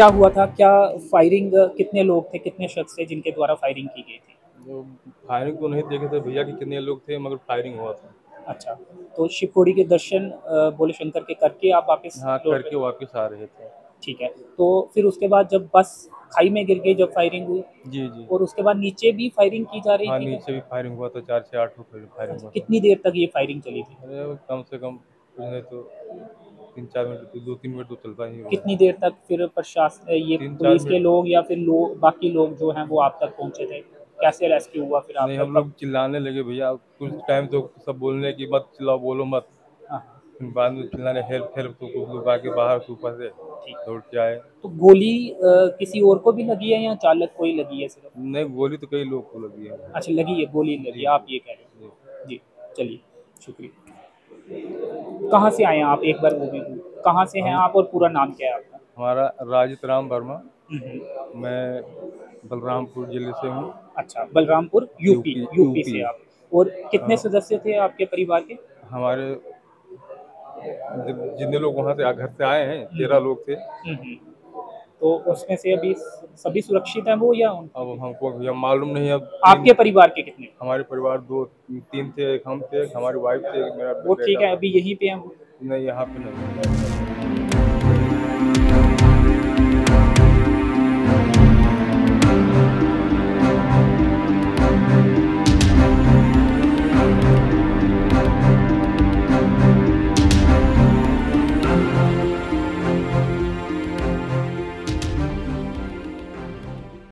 क्या हुआ था? क्या फायरिंग, कितने लोग थे, कितने शख्स थे जिनके द्वारा फायरिंग की गई थी? वो फायरिंग तो नहीं देखे थे भैया कि कितने लोग थे, मगर फायरिंग हुआ था। अच्छा, तो शिवखोड़ी के दर्शन भोले शंकर के करके आप वापस हाँ, लौट रहे करके थे? वापस आ रहे थे। ठीक है। तो फिर उसके बाद जब बस खाई में गिर गई, जब फायरिंग हुई, जी, जी। और उसके बाद नीचे भी फायरिंग की जा रही हाँ, थी क्या? नीचे भी फायरिंग हुआ था, 4 से 8 फायरिंग अच्छा, हुआ था। कितनी देर तक ये फायरिंग चली थी? अरे वो कम से कम कुछ नहीं तो 3-4 मिनट, तो 2-3 मिनट तो चलता ही होगा। कितनी देर तक फिर प्रशासन, ये 3-4 पुलिस के मिनट। लोग या फिर लोग, बाकी लोग जो हैं वो आप तक पहुंचे थे? कैसे रेस्क्यू हुआ फिर नहीं, आपका, हम कब? लोग चिल्लाने लगे भैया, कुछ टाइम तो सब बोलने की मत चिल्लाओ, बोलो मत। हाँ, फिर बाद में चिल्लाने हेल्प हेल्प, तो कुछ लोग आके बाहर से ऊपर से ठीक। दौड़ के आए। तो गोली किसी और को भी लगी है या चालक को ही लगी है सिर्फ? नहीं, गोली तो कई लोग को लगी है। अच्छा, लगी है, गोली लगी जी, है, आप जी, ये कह रहे जी। हो? जी, चलिए, शुक्रिया। कहाँ से आए हैं आप, एक बार वो भी, कहाँ से हैं हम आप और पूरा नाम क्या है आपका? हमारा राजित राम वर्मा। हम्म। मैं बलरामपुर जिले से हूँ। अच्छा, Balrampur, UP, UP, UP UP. से आप। और कितने हाँ, सदस्य थे आपके परिवार के? हमारे जितने लोग वहाँ से घर से आए हैं, 13 हम्म। लोग थे। हम्म। तो उसमें से अभी सभी सुरक्षित हैं वो, या उनकी अब भी? हमको भैया मालूम नहीं, अब आपके 3। परिवार के कितने? हमारे परिवार 2-3 थे, एक हम थे, एक हमारी वाइफ थे, एक मेरा वो ठीक बेटा है, था। अभी यहीं पे हैं वो? नहीं, यहाँ पे नहीं है।